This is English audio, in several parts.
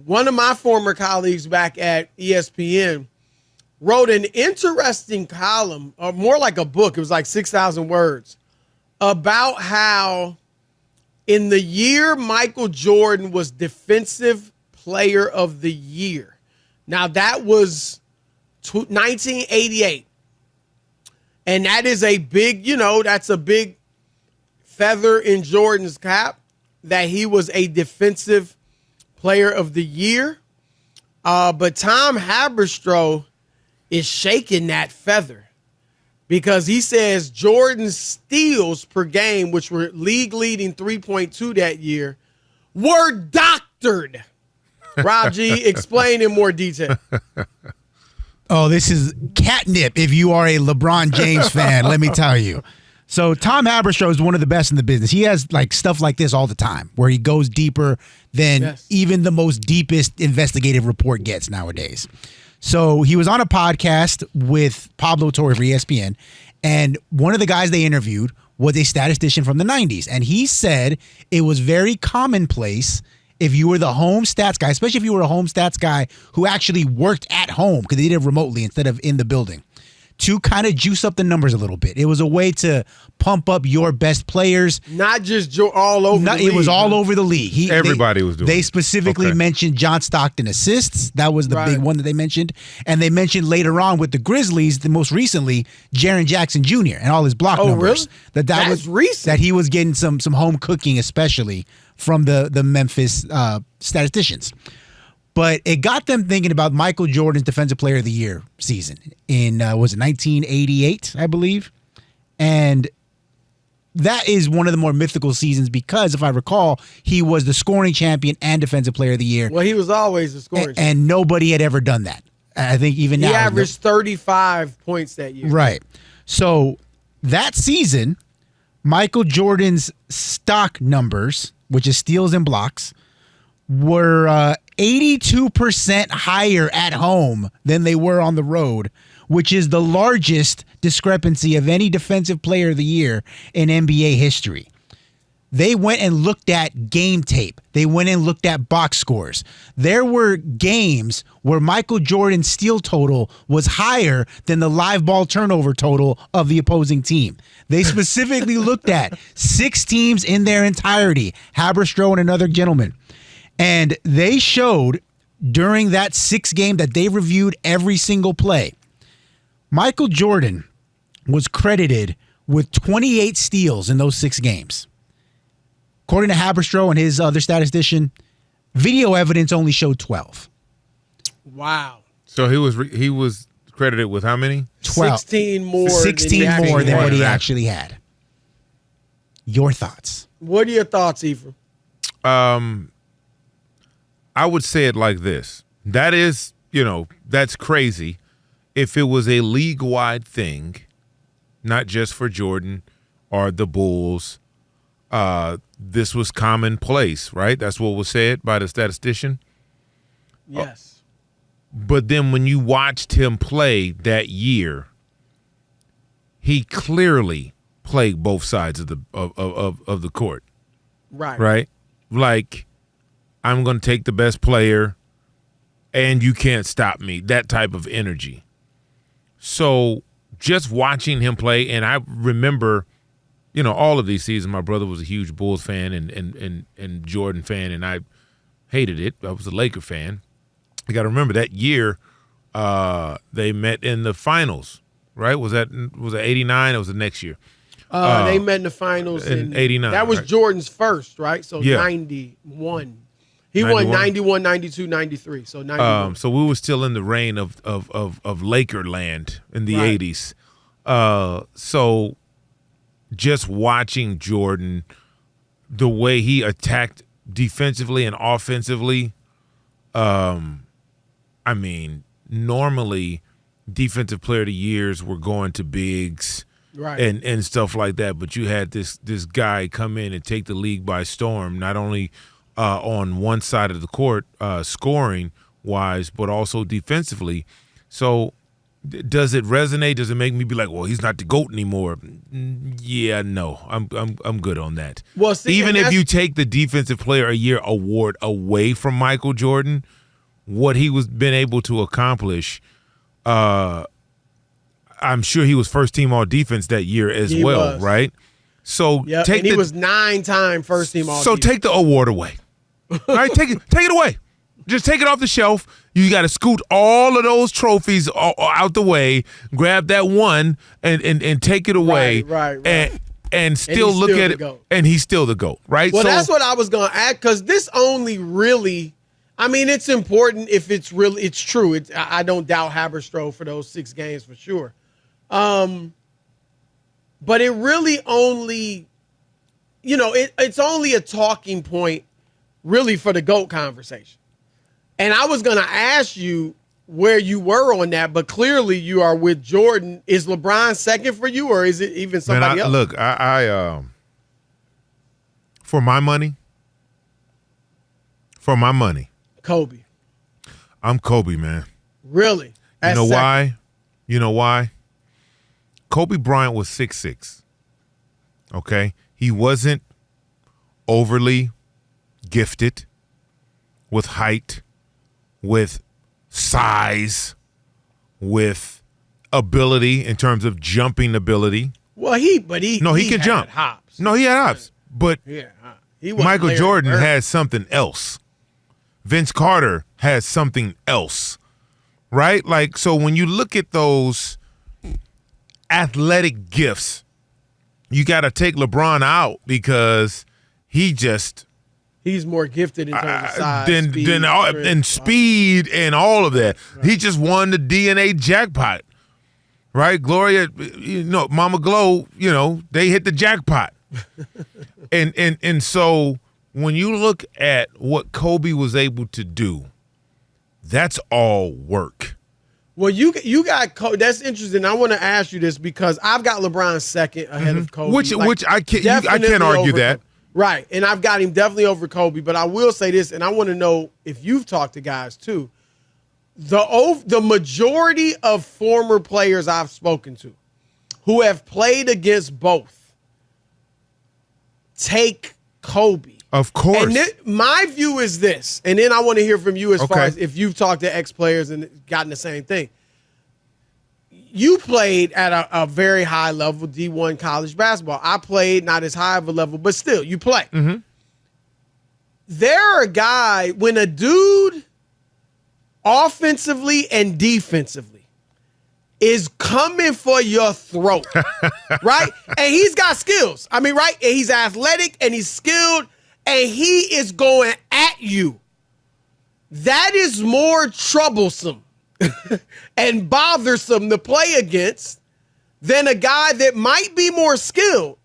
one of my former colleagues back at ESPN wrote an interesting column, or more like a book. It was like 6,000 words about how in the year Michael Jordan was Defensive Player of the Year. Now, that was 1988. And that is a big, that's a big feather in Jordan's cap that he was a Defensive Player of the Year. But Tom Haberstroh is shaking that feather because he says Jordan's steals per game, which were league leading 3.2 that year, were doctored. Rob G, explain in more detail. Oh, this is catnip if you are a LeBron James fan, let me tell you. So Tom Haberstroh is one of the best in the business. He has like stuff like this all the time where he goes deeper than even the most deepest investigative report gets nowadays. So he was on a podcast with Pablo Torre for ESPN, and one of the guys they interviewed was a statistician from the 90s. And he said it was very commonplace if you were the home stats guy, especially if you were a home stats guy who actually worked at home because they did it remotely instead of in the building, to kind of juice up the numbers a little bit. It was a way to pump up your best players. Not just all over the league. It was all over the league. Everybody was doing it. They specifically mentioned John Stockton assists. That was the big one that they mentioned. And they mentioned later on with the Grizzlies, the most recently, Jaren Jackson Jr. and all his block numbers. Really? That was recent. That he was getting some home cooking, especially from the Memphis statisticians. But it got them thinking about Michael Jordan's Defensive Player of the Year season in, was it 1988, I believe? And that is one of the more mythical seasons because, if I recall, he was the scoring champion and Defensive Player of the Year. Well, he was always the scoring champion. And nobody had ever done that. I think even now. He averaged 35 points that year. Right. So that season, Michael Jordan's stock numbers, which is steals and blocks, were 82% higher at home than they were on the road, which is the largest discrepancy of any Defensive Player of the Year in NBA history. They went and looked at game tape. They went and looked at box scores. There were games where Michael Jordan's steal total was higher than the live ball turnover total of the opposing team. They specifically looked at 6 teams in their entirety, Haberstroh and another gentleman. And they showed during that 6 game that they reviewed every single play, Michael Jordan was credited with 28 steals in those 6 games. According to Haberstroh and his other statistician, video evidence only showed 12. Wow. So he was credited with how many? 12. 16 more. 16 more than what he actually had. Your thoughts? What are your thoughts, Ephraim? I would say it like this. That is, that's crazy. If it was a league-wide thing, not just for Jordan or the Bulls, this was commonplace, right? That's what was said by the statistician. Yes. But then when you watched him play that year, he clearly played both sides of the court. Right. Right? Like, I'm going to take the best player, and you can't stop me. That type of energy. So just watching him play, and I remember, all of these seasons, my brother was a huge Bulls fan and Jordan fan, and I hated it. I was a Laker fan. You got to remember that year they met in the finals, right? Was it 89? It was the next year. They met in the finals in 89. That was right? Jordan's first, right? So yeah. 91. He won 91, 92, 93. So 91. So we were still in the reign of Lakerland in the 80s. So just watching Jordan, the way he attacked defensively and offensively, normally Defensive Player of the Years were going to bigs and stuff like that, but you had this guy come in and take the league by storm, not only on one side of the court, scoring wise, but also defensively. So Does it resonate? Does it make me be like, well, he's not the GOAT anymore? Yeah, no, I'm good on that. Well, see, even if you take the Defensive Player of the Year award away from Michael Jordan, what he was been able to accomplish, I'm sure he was first team all defense that year as He well, was. right? So and he was 9-time first team all. So take the award away. All right, take it away. Just take it off the shelf. You got to scoot all of those trophies out the way, grab that one, and take it away. Right. And still look at it. GOAT. And he's still the GOAT, right? Well, so, that's what I was going to add, because this only really, I mean, it's important if it's true. I don't doubt Haberstroh for those 6 games for sure. But it really only, it's only a talking point really for the GOAT conversation. And I was going to ask you where you were on that, but clearly you are with Jordan. Is LeBron second for you, or is it even somebody else? Look, I for my money, Kobe. I'm Kobe, man. Really? You know why? You know why? Kobe Bryant was 6'6". Okay? He wasn't overly gifted with height, with size, with ability in terms of jumping ability. Well, he could jump. Hops. No, he had hops. But he Michael Jordan has something else. Vince Carter has something else. Right? Like, so when you look at those athletic gifts, you got to take LeBron out because he's more gifted in terms of size, speed and all of that. Right. He just won the DNA jackpot, right? Gloria, Mama Glow, they hit the jackpot. and so when you look at what Kobe was able to do, that's all work. Well, you got Kobe. That's interesting. I want to ask you this because I've got LeBron second ahead of Kobe. Which I can't argue that. Kobe. Right, and I've got him definitely over Kobe, but I will say this, and I want to know if you've talked to guys too. The majority of former players I've spoken to who have played against both take Kobe. Of course. And my view is this, and then I want to hear from you as far as if you've talked to ex-players and gotten the same thing. You played at a very high level, D1 college basketball. I played not as high of a level, but still, you play. Mm-hmm. There are guys, when a dude offensively and defensively is coming for your throat, right? And he's got skills. I mean, right? And he's athletic and he's skilled and he is going at you. That is more troublesome and bothersome to play against than a guy that might be more skilled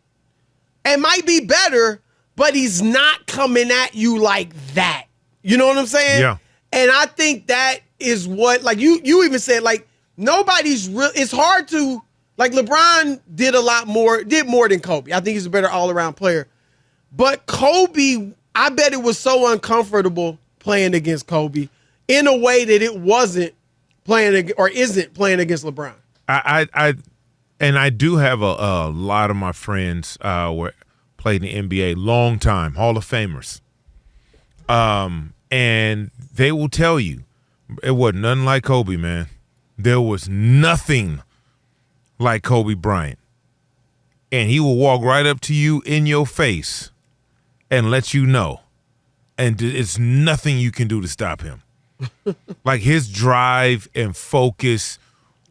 and might be better, but he's not coming at you like that. You know what I'm saying? Yeah. And I think that is what, like you even said, like nobody's real. It's hard to, like LeBron did more than Kobe. I think he's a better all-around player. But Kobe, I bet it was so uncomfortable playing against Kobe in a way that it wasn't playing or isn't playing against LeBron. I do have a lot of my friends played in the NBA, long time Hall of Famers, and they will tell you it wasn't nothing like Kobe, man. There was nothing like Kobe Bryant, and he will walk right up to you in your face and let you know, and it's nothing you can do to stop him. Like his drive and focus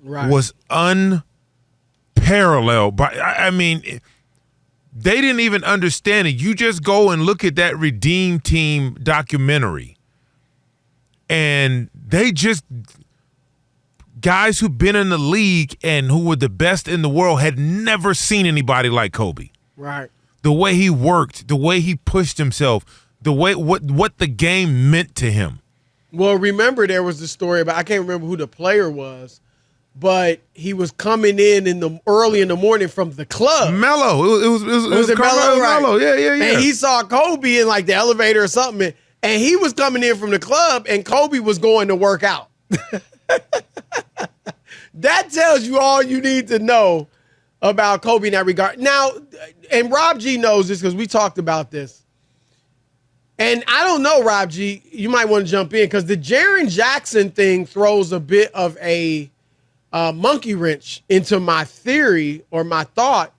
was unparalleled. But I mean, they didn't even understand it. You just go and look at that Redeem Team documentary, and they just guys who've been in the league and who were the best in the world had never seen anybody like Kobe. Right. The way he worked, the way he pushed himself, the way what the game meant to him. Well, remember there was the story about, I can't remember who the player was, but he was coming in early in the morning from the club. Melo. It was Melo, right? Melo. Yeah. And he saw Kobe in like the elevator or something, and he was coming in from the club, and Kobe was going to work out. that tells you all you need to know about Kobe in that regard. Now, and Rob G knows this because we talked about this. And I don't know, Rob G, you might want to jump in because the Jaren Jackson thing throws a bit of a monkey wrench into my theory or my thought.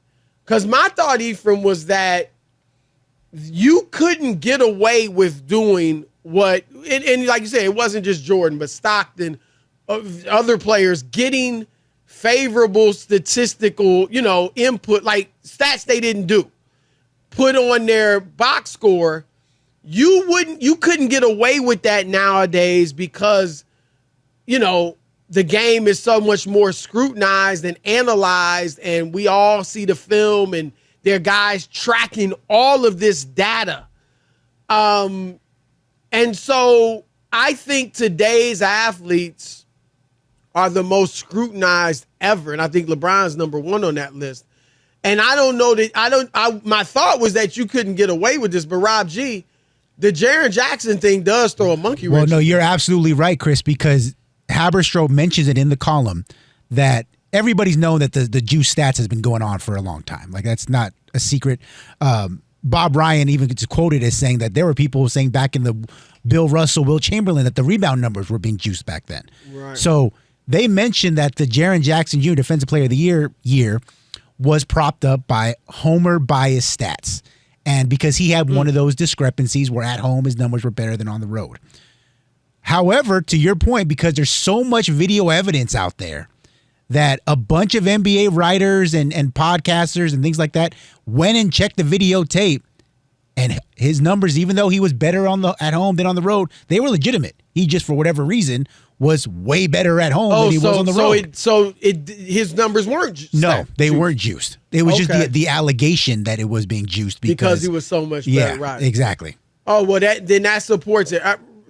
Because my thought, Ephraim, was that you couldn't get away with doing what, and like you said, it wasn't just Jordan, but Stockton, other players getting favorable statistical, input, like stats they didn't do, put on their box score. You couldn't get away with that nowadays because, the game is so much more scrutinized and analyzed, and we all see the film, and there are guys tracking all of this data. And so I think today's athletes are the most scrutinized ever, and I think LeBron's number one on that list. And I don't know that my thought was that you couldn't get away with this, but Rob G, the Jaren Jackson thing does throw a monkey wrench. Well, no, you're absolutely right, Chris, because Haberstroh mentions it in the column that everybody's known that the juice stats has been going on for a long time. Like, that's not a secret. Bob Ryan even gets quoted as saying that there were people saying back in the Bill Russell, Will Chamberlain, that the rebound numbers were being juiced back then. Right. So they mentioned that the Jaren Jackson Jr. Defensive Player of the Year was propped up by Homer bias stats. And because he had one of those discrepancies where at home his numbers were better than on the road. However, to your point, because there's so much video evidence out there that a bunch of NBA writers and podcasters and things like that went and checked the videotape, and his numbers, even though he was better at home than on the road, they were legitimate. He just, for whatever reason, was way better at home than he was on the road. His numbers weren't juiced. No, they weren't juiced. It was just the allegation that it was being juiced because he was so much better. Yeah, right. Exactly. Oh, well, then that supports it.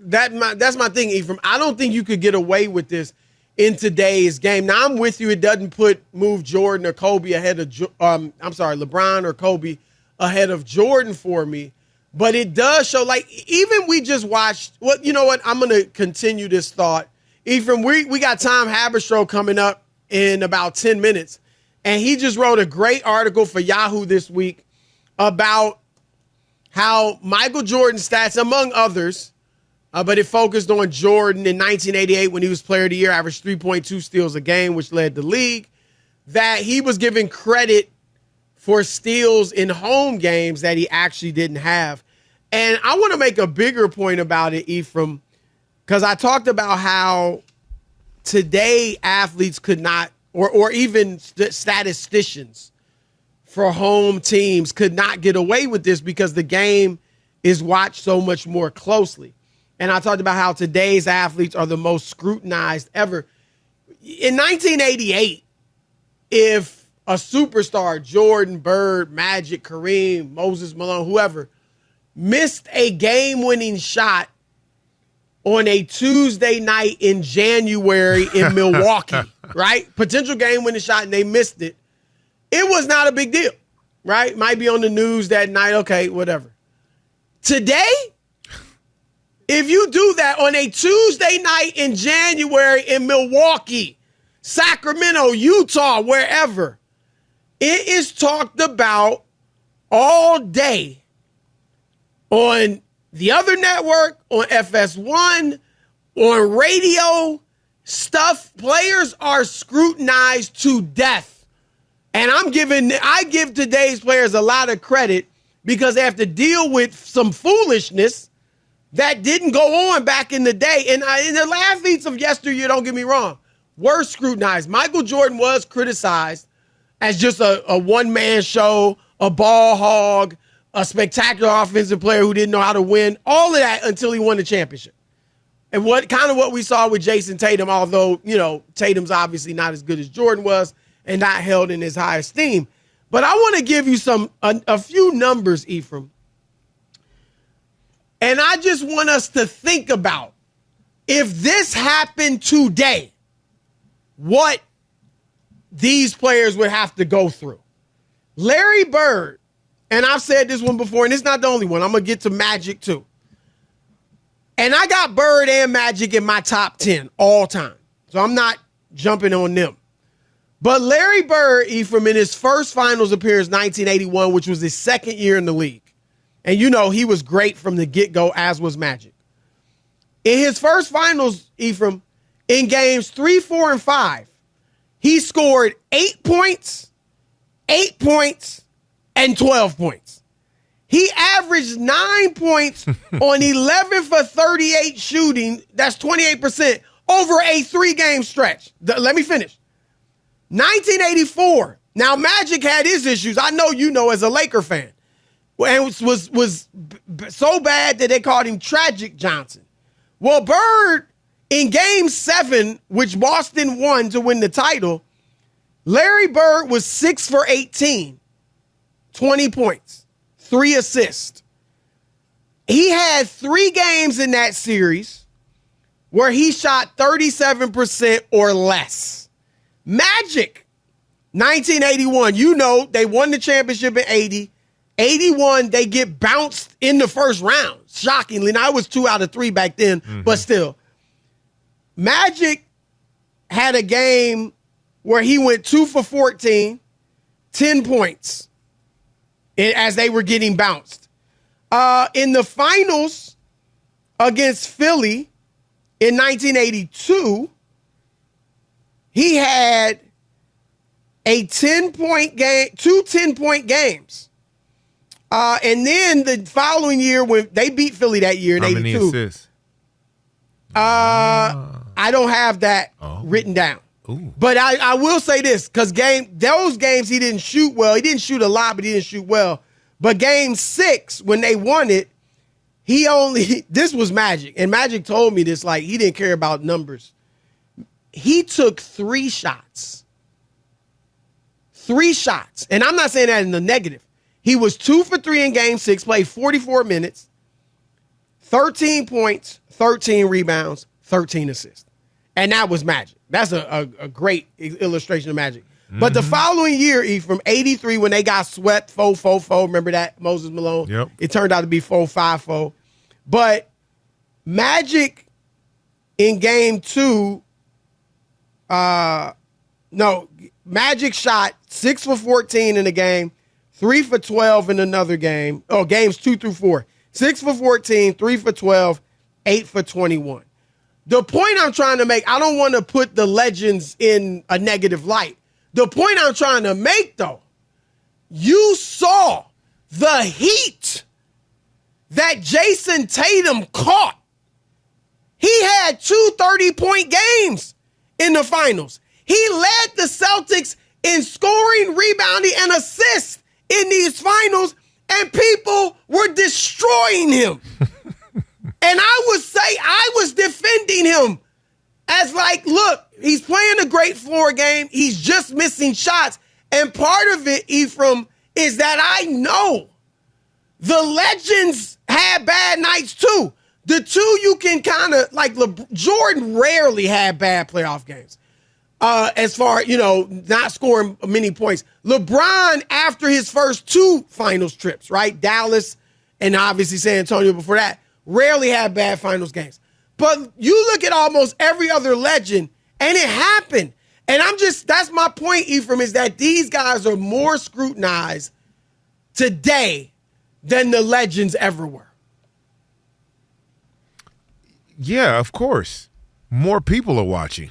That's my thing, Ephraim. I don't think you could get away with this in today's game. Now, I'm with you. It doesn't move Jordan or Kobe ahead of LeBron or Kobe ahead of Jordan for me. But it does show, like, even we just watched, well, you know what? I'm going to continue this thought. Ephraim, we got Tom Haberstroh coming up in about 10 minutes. And he just wrote a great article for Yahoo this week about how Michael Jordan's stats, among others, but it focused on Jordan in 1988 when he was Player of the Year, averaged 3.2 steals a game, which led the league, that he was given credit for steals in home games that he actually didn't have. And I want to make a bigger point about it, Ephraim, because I talked about how today athletes could not, or even statisticians for home teams could not get away with this because the game is watched so much more closely. And I talked about how today's athletes are the most scrutinized ever. In 1988, if a superstar, Jordan, Bird, Magic, Kareem, Moses Malone, whoever, missed a game-winning shot on a Tuesday night in January in Milwaukee, right? Potential game-winning shot, and they missed it. It was not a big deal, right? Might be on the news that night, okay, whatever. Today, if you do that on a Tuesday night in January in Milwaukee, Sacramento, Utah, wherever, it is talked about all day on the other network, on FS1, on radio, stuff. Players are scrutinized to death. And I give today's players a lot of credit because they have to deal with some foolishness that didn't go on back in the day. And the athletes of yesteryear, don't get me wrong, were scrutinized. Michael Jordan was criticized as just a one-man show, a ball hog, a spectacular offensive player who didn't know how to win, all of that until he won the championship. And what we saw with Jason Tatum, although, Tatum's obviously not as good as Jordan was and not held in his high esteem. But I want to give you a few numbers, Ephraim. And I just want us to think about, if this happened today, what these players would have to go through. Larry Bird, and I've said this one before, and it's not the only one. I'm going to get to Magic too. And I got Bird and Magic in my top 10 all time. So I'm not jumping on them. But Larry Bird, Ephraim, in his first finals appearance, 1981, which was his second year in the league, and you know he was great from the get-go, as was Magic. In his first finals, Ephraim, in games 3, 4, and 5, he scored 8 points, and 12 points. He averaged 9 points on 11 for 38 shooting. That's 28% over a 3-game stretch. Let me finish. 1984. Now, Magic had his issues. I know you know as a Laker fan. And was so bad that they called him Tragic Johnson. Well, Bird, in Game 7, which Boston won to win the title, Larry Bird was 6 for 18, 20 points, 3 assists. He had 3 games in that series where he shot 37% or less. Magic, 1981, you know, they won the championship in 80. 81, they get bounced in the first round, shockingly. Now, it was 2 out of 3 back then, but still. Magic had a game where he went 2 for 14, 10 points as they were getting bounced. In the finals against Philly in 1982, he had a 10-point game, 2 10-point games. And then the following year, when they beat Philly that year in 82. How many assists? I don't have that written down. Ooh. But I will say this, because those games he didn't shoot well. He didn't shoot a lot, but he didn't shoot well. But Game 6, when they won it, this was Magic. And Magic told me this, like, he didn't care about numbers. He took 3 shots. 3 shots. And I'm not saying that in the negative. He was 2 for 3 in Game 6, played 44 minutes, 13 points, 13 rebounds, 13 assists. And that was Magic. That's a great illustration of Magic. Mm-hmm. But the following year, from 83, when they got swept 4-4-4, remember that, Moses Malone? Yep. It turned out to be 4-5-4. But Magic in Game 2, Magic shot 6 for 14 in a game, 3 for 12 in another game. Oh, games 2 through 4. 6 for 14, 3 for 12, 8 for 21. The point I'm trying to make, I don't want to put the legends in a negative light. The point I'm trying to make, though, you saw the heat that Jason Tatum caught. He had 2 30-point games in the finals. He led the Celtics in scoring, rebounding, and assists in these finals, and people were destroying him. And I would say I was defending him as like, look, he's playing a great floor game. He's just missing shots. And part of it, Ephraim, is that I know the legends had bad nights too. The two you can kind of, like, Jordan rarely had bad playoff games. As far, not scoring many points. LeBron, after his first 2 finals trips, right? Dallas and obviously San Antonio before that, rarely had bad finals games. But you look at almost every other legend, and it happened. And that's my point, Ephraim, is that these guys are more scrutinized today than the legends ever were. Yeah, of course. More people are watching.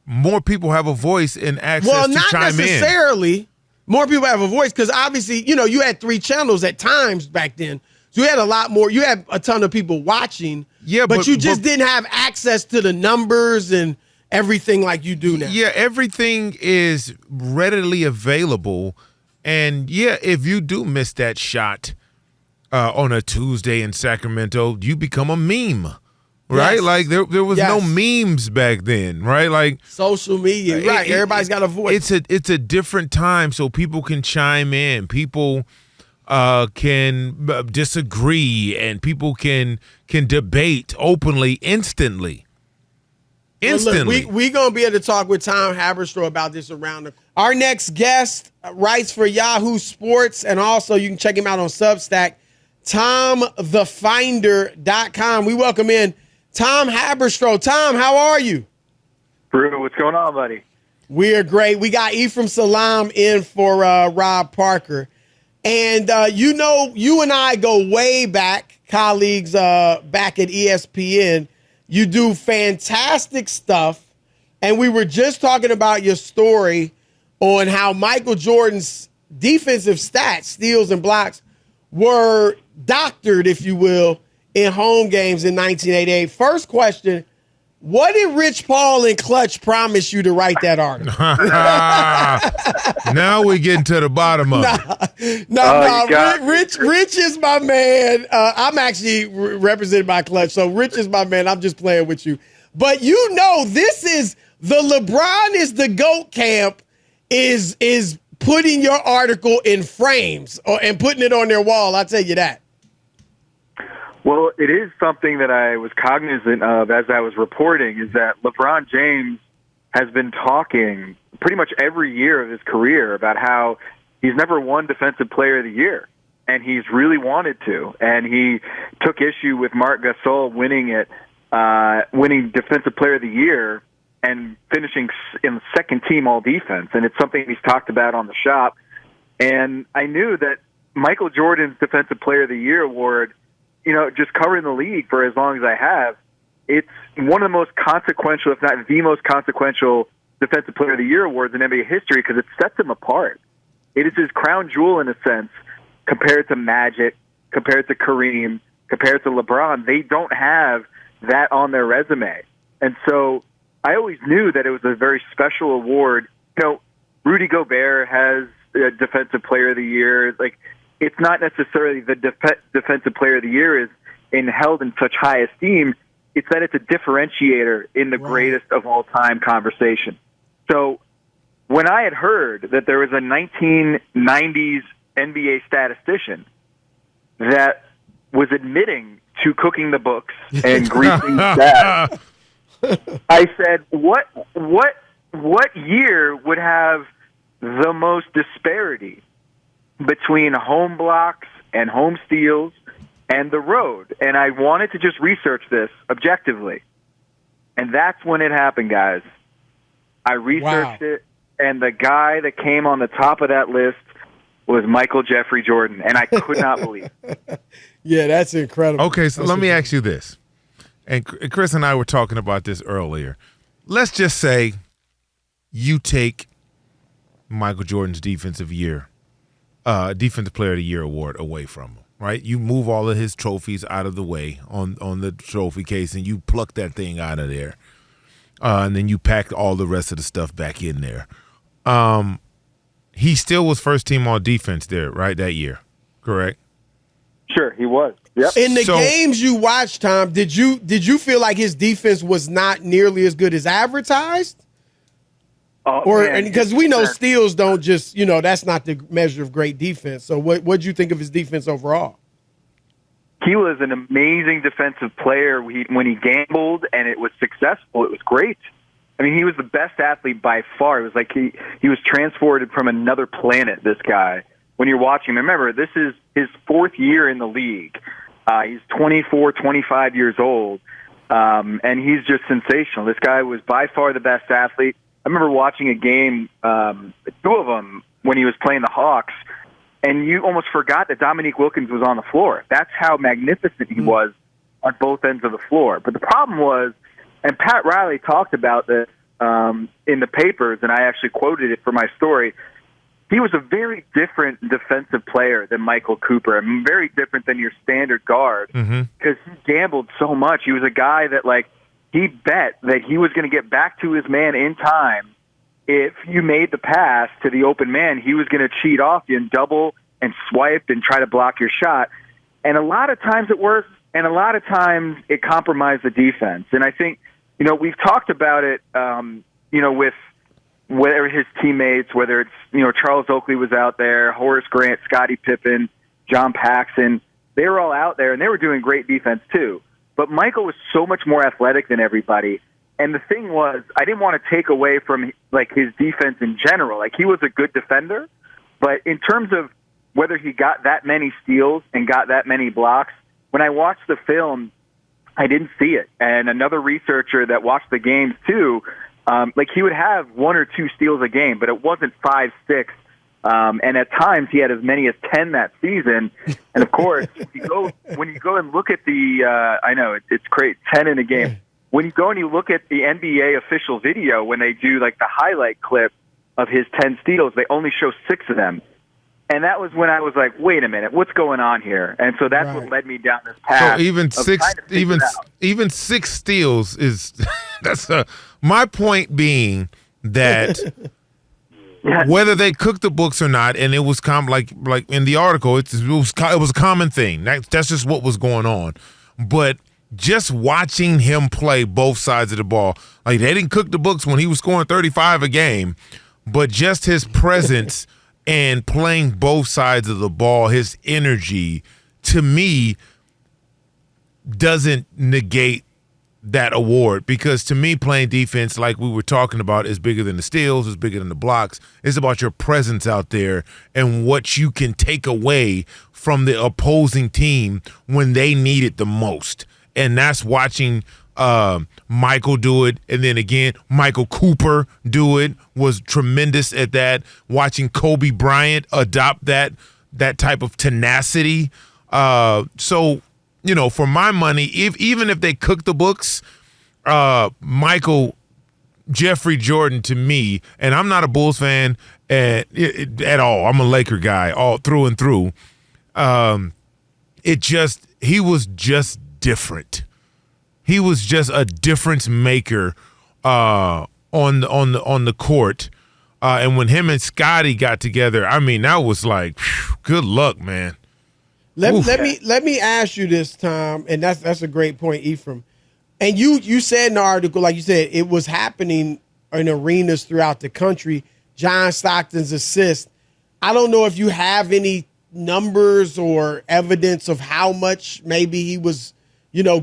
More people have a voice and access to chime in. Well, not necessarily. More people have a voice because obviously, you had 3 channels at times back then. So you had a lot more. You had a ton of people watching. Yeah, but you just didn't have access to the numbers and everything like you do now. Yeah, everything is readily available. And, yeah, if you do miss that shot on a Tuesday in Sacramento, you become a meme. Right? Yes. Like there was no memes back then, right? Like social media, right? Everybody's got a voice. It's a different time, so people can chime in. People can disagree, and people can debate openly, instantly. Well, look, we gonna be able to talk with Tom Haberstroh about this around our next guest writes for Yahoo Sports, and also you can check him out on Substack, TomTheFinder.com. We welcome in Tom Haberstroh. Tom, how are you? Brew, what's going on, buddy? We are great. We got Ephraim Salam in for Rob Parker. And, you and I go way back, colleagues back at ESPN. You do fantastic stuff. And we were just talking about your story on how Michael Jordan's defensive stats, steals and blocks, were doctored, if you will, in home games in 1988. First question, what did Rich Paul and Clutch promise you to write that article? Now we're getting to the bottom of it. Rich is my man. I'm actually represented by Clutch, so Rich is my man. I'm just playing with you. But this is the LeBron is the GOAT camp is putting your article in frames and putting it on their wall. I'll tell you that. Well, it is something that I was cognizant of as I was reporting, is that LeBron James has been talking pretty much every year of his career about how he's never won Defensive Player of the Year, and he's really wanted to. And he took issue with Marc Gasol winning Defensive Player of the Year and finishing in the second team all defense. And it's something he's talked about on the shop. And I knew that Michael Jordan's Defensive Player of the Year award, just covering the league for as long as I have, it's one of the most consequential, if not the most consequential, Defensive Player of the Year awards in NBA history because it sets him apart. It is his crown jewel in a sense compared to Magic, compared to Kareem, compared to LeBron. They don't have that on their resume. And so I always knew that it was a very special award. Rudy Gobert has a Defensive Player of the Year. It's not necessarily the Defensive Player of the Year is held in such high esteem. It's that it's a differentiator in the greatest of all time conversation. So when I had heard that there was a 1990s NBA statistician that was admitting to cooking the books and greasing the stats, I said, what year would have the most disparity between home blocks and home steals and the road? And I wanted to just research this objectively. And that's when it happened, guys. I researched it, and the guy that came on the top of that list was Michael Jeffrey Jordan, and I could not believe it. Yeah, that's incredible. Okay, so let me ask you this. And Chris and I were talking about this earlier. Let's just say you take Michael Jordan's Defensive Player of the Year award away from him, right? You move all of his trophies out of the way on the trophy case, and you pluck that thing out of there. And then you pack all the rest of the stuff back in there. He still was first team all defense there, right, that year, correct? Sure, he was. Yep. In the games you watched, Tom, did you feel like his defense was not nearly as good as advertised? Because we know steals don't just, that's not the measure of great defense. So what did you think of his defense overall? He was an amazing defensive player when he gambled, and it was successful. It was great. I mean, he was the best athlete by far. It was like he was transported from another planet, this guy. When you're watching him, remember, this is his fourth year in the league. He's 24, 25 years old, and he's just sensational. This guy was by far the best athlete. I remember watching a game, two of them, when he was playing the Hawks, and you almost forgot that Dominique Wilkins was on the floor. That's how magnificent he was on both ends of the floor. But the problem was, and Pat Riley talked about this in the papers, and I actually quoted it for my story, he was a very different defensive player than Michael Cooper, and very different than your standard guard, because he gambled so much. He was a guy that, he bet that he was going to get back to his man in time. If you made the pass to the open man, he was going to cheat off you and double and swipe and try to block your shot. And a lot of times it worked, and a lot of times it compromised the defense. And I think, we've talked about it, with whether his teammates, whether it's, Charles Oakley was out there, Horace Grant, Scottie Pippen, John Paxson, they were all out there, and they were doing great defense too. But Michael was so much more athletic than everybody. And the thing was, I didn't want to take away from his defense in general. He was a good defender, but in terms of whether he got that many steals and got that many blocks, when I watched the film, I didn't see it. And another researcher that watched the games too Like he would have 1 or 2 steals a game, but it wasn't 5, 6. And at times he had as many as 10 that season. And of course, when you go and look at I know it's great, 10 in a game. When you go and you look at the NBA official video, when they do like the highlight clip of his 10 steals, they only show 6 of them. And that was when I was like, wait a minute, what's going on here? And so that's what led me down this path. So even 6 steals is that's my point being that whether they cooked the books or not, and it was like in the article, it was a common thing. That's just what was going on. But just watching him play both sides of the ball, like they didn't cook the books when he was scoring 35 a game, but just his presence and playing both sides of the ball, his energy, to me, doesn't negate that award, because to me, playing defense, like we were talking about, is bigger than the steals, is bigger than the blocks. It's about your presence out there and what you can take away from the opposing team when they need it the most. And that's watching Michael do it, and then again, Michael Cooper do it, was tremendous at that. Watching Kobe Bryant adopt that type of tenacity. So, for my money, even if they cook the books, Michael Jeffrey Jordan, to me, and I'm not a Bulls fan at all. I'm a Laker guy all through and through. He was just different. He was just a difference maker on the court. And when him and Scotty got together, I mean, that was like, whew, good luck, man. Let me ask you this, Tom, and that's a great point, Ephraim. And you said in the article, like you said, it was happening in arenas throughout the country. John Stockton's assist. I don't know if you have any numbers or evidence of how much maybe he was,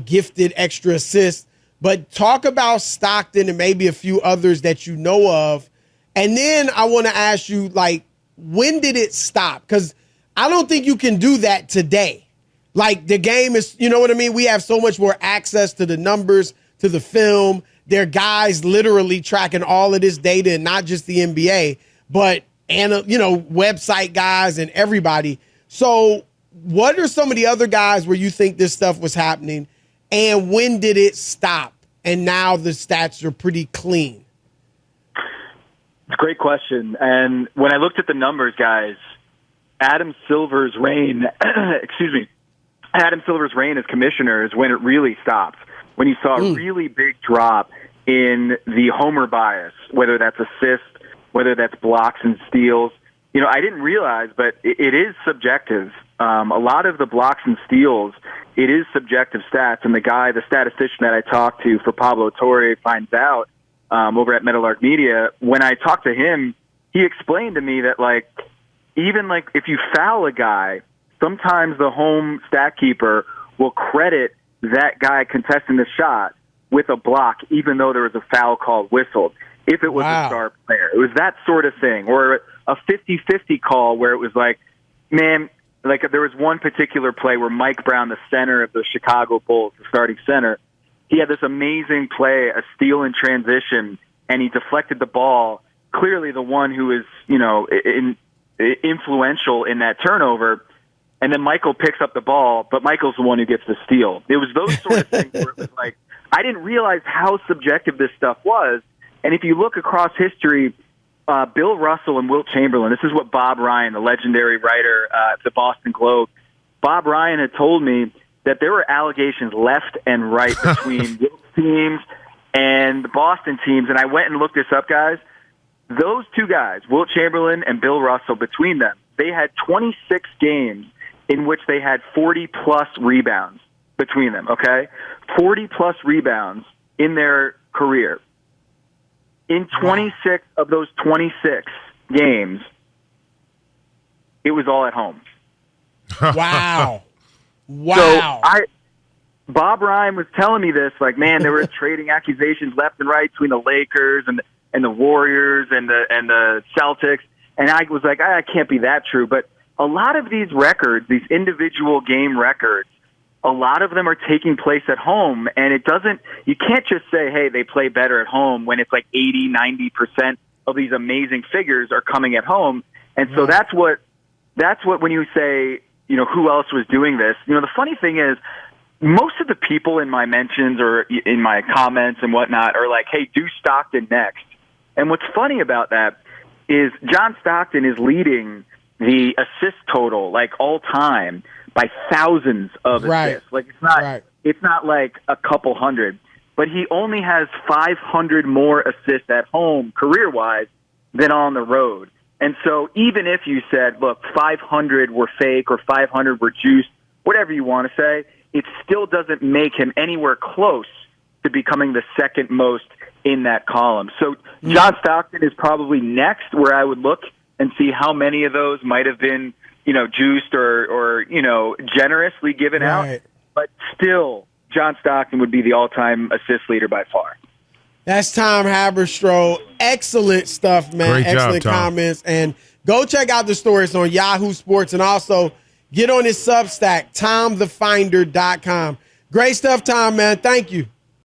gifted extra assists, but talk about Stockton and maybe a few others that you know of. And then I want to ask you, like, when did it stop? Because I don't think you can do that today. Like, the game is, you know what I mean? We have so much more access to the numbers, to the film. There are guys literally tracking all of this data, and not just the NBA, but, website guys and everybody. So what are some of the other guys where you think this stuff was happening, and when did it stop? And now the stats are pretty clean. It's a great question. And when I looked at the numbers, guys, Adam Silver's reign as commissioner is when it really stopped. When you saw a really big drop in the homer bias, whether that's assists, whether that's blocks and steals. I didn't realize, but it is subjective. A lot of the blocks and steals, it is subjective stats. And the statistician that I talked to for Pablo Torre finds out over at Meadowlark Media, when I talked to him, he explained to me that, even if you foul a guy, sometimes the home stat keeper will credit that guy contesting the shot with a block, even though there was a foul call whistled, if it was a star player. It was that sort of thing. Or a 50-50 call where it was there was one particular play where Mike Brown, the center of the Chicago Bulls, the starting center, he had this amazing play, a steal in transition, and he deflected the ball. Clearly the one who is, influential in that turnover. And then Michael picks up the ball, but Michael's the one who gets the steal. It was those sort of things where it was like, I didn't realize how subjective this stuff was. And if you look across history, Bill Russell and Wilt Chamberlain, this is what Bob Ryan, the legendary writer at the Boston Globe, Bob Ryan had told me that there were allegations left and right between Wilt's teams and the Boston teams. And I went and looked this up, guys. Those two guys, Wilt Chamberlain and Bill Russell, between them, they had 26 games in which they had 40-plus rebounds between them, okay? 40-plus rebounds in their career. In 26 of those 26 games, it was all at home. Wow. So Bob Ryan was telling me this, they were trading accusations left and right between the Lakers and the Warriors and the Celtics. And I was like, it can't be that true. But a lot of these records, these individual game records, a lot of them are taking place at home, and you can't just say, hey, they play better at home when it's like 80, 90% of these amazing figures are coming at home. And so that's what when you say, who else was doing this? The funny thing is, most of the people in my mentions or in my comments and whatnot are like, hey, do Stockton next. And what's funny about that is John Stockton is leading the assist total, like all time, by thousands of assists. Like it's not like a couple hundred, but he only has 500 more assists at home career-wise than on the road. And so even if you said, look, 500 were fake or 500 were juiced, whatever you want to say, it still doesn't make him anywhere close to becoming the second most in that column. So John Stockton is probably next where I would look and see how many of those might have been, juiced or generously given out. But still, John Stockton would be the all-time assist leader by far. That's Tom Haberstroh. Excellent stuff, man. Great job, Excellent Tom. comments. And go check out the stories on Yahoo Sports and also get on his Substack, TomTheFinder.com. Great stuff, Tom, man. Thank you.